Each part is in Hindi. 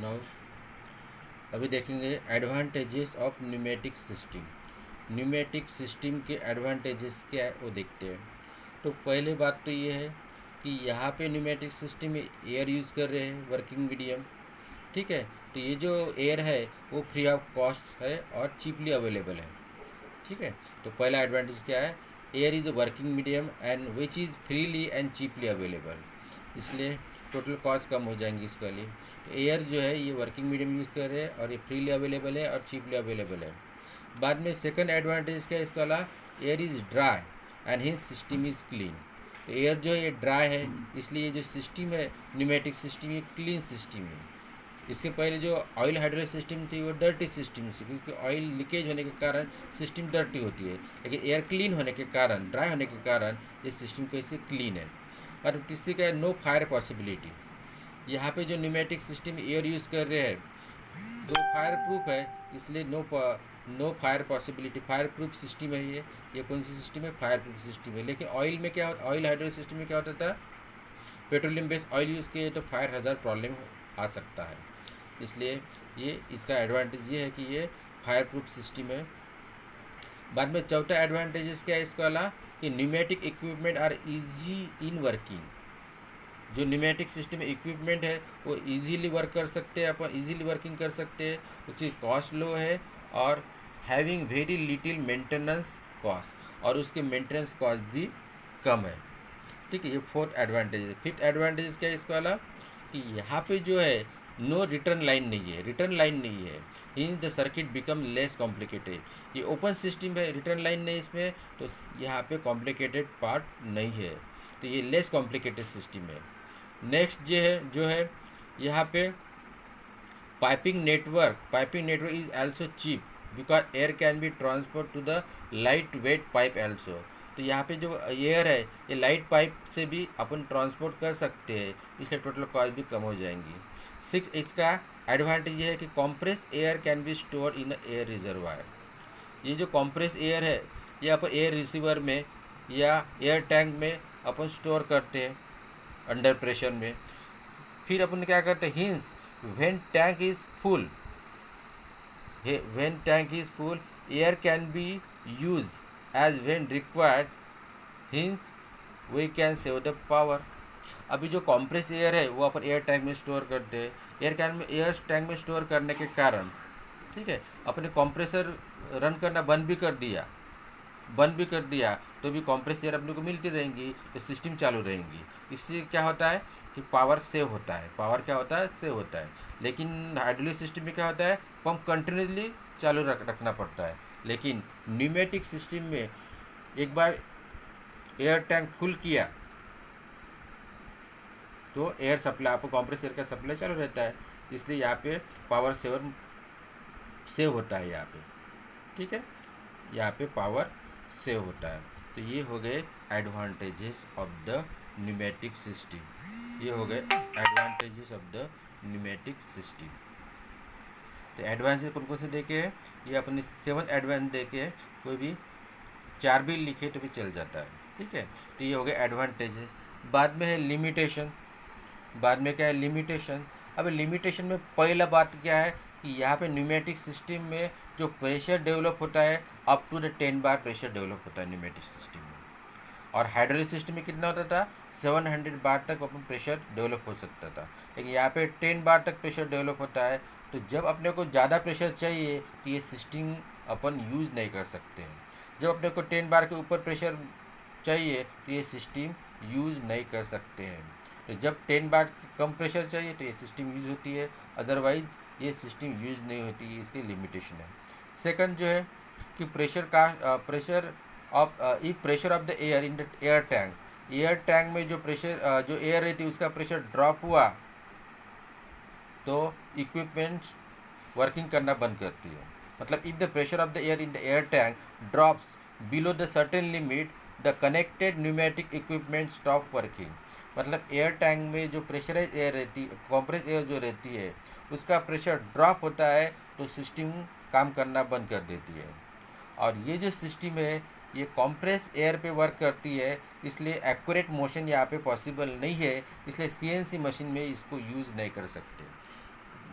नाउ अभी देखेंगे advantages of pneumatic system. Pneumatic system के एडवांटेजेस क्या है वो देखते हैं। तो पहले बात तो ये है कि यहाँ पे न्यूमेटिक सिस्टम में एयर यूज़ कर रहे हैं वर्किंग मीडियम, ठीक है। तो ये जो एयर है वो फ्री ऑफ कॉस्ट है और चीपली अवेलेबल है, ठीक है। तो पहला एडवांटेज क्या है, air is a working medium and which is freely and cheaply available, इसलिए टोटल कॉस्ट कम हो जाएंगी इसके लिए। तो एयर जो है ये वर्किंग मीडियम यूज़ कर रहे हैं और ये फ्रीली अवेलेबल है और चीपली अवेलेबल है। बाद में सेकंड एडवांटेज क्या है इसका वाला, air is dry and his system is clean. तो एयर जो है ये ड्राई है, इसलिए जो सिस्टम है न्यूमेटिक सिस्टम ये क्लीन सिस्टम है। इसके पहले जो ऑयल हाइड्रोलिक सिस्टम थी वो डर्टी सिस्टम थी, क्योंकि ऑयल लीकेज होने के कारण सिस्टम डर्टी होती है। लेकिन एयर क्लीन होने के कारण, ड्राई होने के कारण ये सिस्टम को इससे क्लीन है। और तीसरी का है नो फायर पॉसिबिलिटी। यहाँ पे जो न्यूमेटिक सिस्टम एयर यूज़ कर रहे हैं तो फायर प्रूफ है, इसलिए no fire possibility, fire proof system है ये कौन सी सिस्टम है, फायर प्रूफ सिस्टम है। लेकिन ऑयल में क्या, ऑयल हाइड्रोलिक सिस्टम में क्या होता था, पेट्रोलियम बेस्ड ऑयल यूज़ किए तो फायर हज़ार प्रॉब्लम आ सकता है, इसलिए ये इसका एडवांटेज ये है कि ये फायर प्रूफ सिस्टम है। बाद में चौथा एडवांटेजेस क्या है इसका वाला, कि pneumatic equipment are easy in working. जो न्यूमेटिक सिस्टम इक्विपमेंट है वो इजीली वर्क कर सकते हैं, अपन इजीली वर्किंग कर सकते हैं, उसकी कॉस्ट लो है और having very little maintenance cost, और उसके मेंटेनेंस कॉस्ट भी कम है, ठीक है। ये फोर्थ एडवांटेज है। फिफ्थ एडवांटेज क्या है इसका वाला, कि यहाँ पे जो है नो रिटर्न लाइन नहीं है, रिटर्न लाइन नहीं है, in the circuit become less complicated. ये ओपन सिस्टम है, रिटर्न लाइन नहीं इसमें, तो यहाँ पे कॉम्प्लिकेटेड पार्ट नहीं है, तो ये लेस कॉम्प्लिकेटेड सिस्टम है। नेक्स्ट जो है यहाँ पे piping network is also cheap because air can be transfer to the light weight pipe also. तो यहाँ पे जो एयर है ये लाइट पाइप से भी अपन ट्रांसपोर्ट कर सकते हैं, इसलिए टोटल कॉस्ट भी कम हो जाएंगी। 6 इसका एडवांटेज ये है कि compress air can B store in air reservoir. ये जो कॉम्प्रेस एयर है ये अपन एयर रिसीवर में या एयर टैंक में अपन स्टोर करते हैं अंडर प्रेशर में। फिर अपन क्या करते हैं, hence when tank is full air can be use as when required, hence we can save the power. अभी जो कॉम्प्रेस एयर है वो अपन एयर टैंक में स्टोर करते हैं, एयर टैंक में स्टोर करने के कारण, ठीक है, अपने कॉम्प्रेसर रन करना बंद भी कर दिया तो भी कॉम्प्रेस एयर अपने को मिलती रहेंगी, तो सिस्टम चालू रहेंगी। इससे क्या होता है कि पावर सेव होता है। लेकिन हाइड्रोलिक सिस्टम में क्या होता है, पंप कंटिन्यूसली चालू रखना पड़ता है। लेकिन न्यूमेटिक सिस्टम में एक बार एयर टैंक फुल किया तो एयर सप्लाई, आपको कॉम्प्रेस एयर का सप्लाई चालू रहता है, इसलिए यहाँ पे पावर सेव होता है यहाँ पे, ठीक है, यहाँ पे पावर सेव होता है। तो ये हो गए advantages of the pneumatic system, तो एडवांटेज कौन कौन से देखे हैं, ये अपने 7 एडवांटेज देखे हैं, कोई भी 4 भी लिखे तो भी चल जाता है, ठीक है। तो ये हो गए एडवांटेजेस। बाद में है लिमिटेशन। अब लिमिटेशन में पहला बात क्या है कि यहाँ पे न्यूमेटिक सिस्टम में जो प्रेशर डेवलप होता है up to the 10 bar pressure develop होता है न्यूमेटिक सिस्टम में, और हाइड्रोलिक सिस्टम में कितना होता था, 700 बार तक अपन प्रेशर डेवलप हो सकता था। लेकिन यहाँ पे 10 बार तक प्रेशर डेवलप होता है, तो जब अपने को ज़्यादा प्रेशर चाहिए तो ये सिस्टम अपन यूज़ नहीं कर सकते हैं। जब अपने को 10 बार के ऊपर प्रेशर चाहिए तो ये सिस्टम यूज़ नहीं कर सकते हैं। तो जब 10 बार कम प्रेशर चाहिए तो ये सिस्टम यूज़ होती है, अदरवाइज ये सिस्टम यूज़ नहीं होती है, इसकी लिमिटेशन है। सेकंड जो है कि pressure of the air in the air tank में जो एयर रहती है उसका प्रेशर ड्रॉप हुआ तो इक्विपमेंट वर्किंग करना बंद करती है। मतलब if the pressure of the air in the air tank drops below the certain limit the connected pneumatic equipment stop working. मतलब एयर टैंक में जो प्रेशराइज एयर रहती है, कॉम्प्रेस एयर जो रहती है, उसका प्रेशर ड्रॉप होता है तो सिस्टम काम करना बंद कर देती है। और ये जो सिस्टम है ये कॉम्प्रेस एयर पे वर्क करती है, इसलिए एक्यूरेट मोशन यहाँ पे पॉसिबल नहीं है, इसलिए सीएनसी मशीन में इसको यूज़ नहीं कर सकते।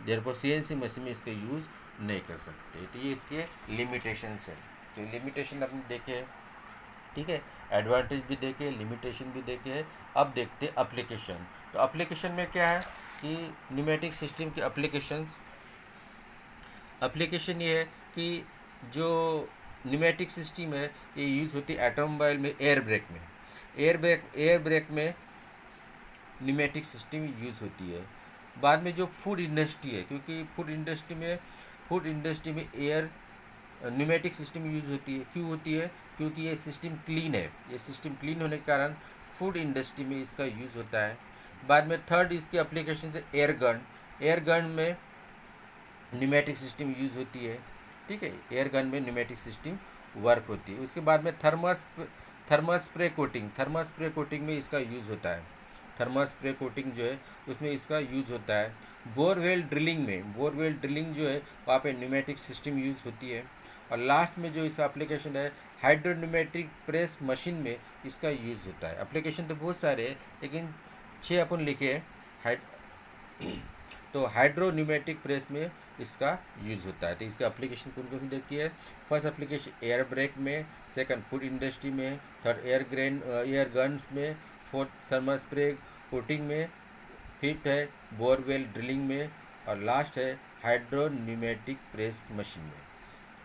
देयरफॉर सीएनसी मशीन में इसका यूज़ नहीं कर सकते। तो ये इसके लिमिटेशंस है। तो लिमिटेशन आपने देखे हैं, ठीक है, एडवांटेज भी देखे, लिमिटेशन भी देखे। अब देखते हैं एप्लीकेशन। तो एप्लीकेशन में क्या है कि न्यूमेटिक सिस्टम के एप्लीकेशन ये है कि जो न्यूमेटिक सिस्टम है ये यूज़ होती है ऑटोमोबाइल में एयर ब्रेक में। एयर ब्रेक में न्यूमेटिक सिस्टम यूज़ होती है। बाद में जो फूड इंडस्ट्री है, क्योंकि फूड इंडस्ट्री में एयर न्यूमेटिक सिस्टम यूज होती है। क्यों होती है? क्योंकि ये सिस्टम क्लीन है। ये सिस्टम क्लीन होने के कारण फूड इंडस्ट्री में इसका यूज़ होता है। बाद में थर्ड इसकी एप्लीकेशन है एयर गन में न्यूमेटिक सिस्टम यूज़ होती है, ठीक है, एयर गन में न्यूमेटिक सिस्टम वर्क होती है। उसके बाद में थर्मल स्प्रे कोटिंग में इसका यूज़ होता है। थर्मल स्प्रे कोटिंग जो है उसमें इसका यूज़ होता है। बोरवेल ड्रिलिंग जो है वहाँ पे न्यूमेटिक सिस्टम यूज़ होती है। और लास्ट में जो इसका एप्लीकेशन है हाइड्रोन्यूमेटिक प्रेस मशीन में इसका यूज़ होता है। एप्लीकेशन तो बहुत सारे हैं लेकिन 6 अपन लिखे हैं। तो हाइड्रोन्यूमेटिक प्रेस में इसका यूज़ होता है। तो इसका एप्लीकेशन कौन कौन सी देखिए? फर्स्ट एप्लीकेशन एयर ब्रेक में, सेकंड फूड इंडस्ट्री में, थर्ड एयर गन में, फोर्थ थर्मल स्प्रे कोटिंग में, फिफ्थ है बोरवेल ड्रिलिंग में, और लास्ट है हाइड्रोन्यूमेटिक प्रेस मशीन में।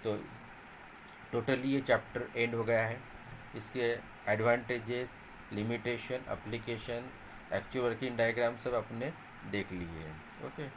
तो टोटली ये चैप्टर एंड हो गया है। इसके advantages, limitation, application, actual working diagram सब अपने देख लिए हैं। ओके।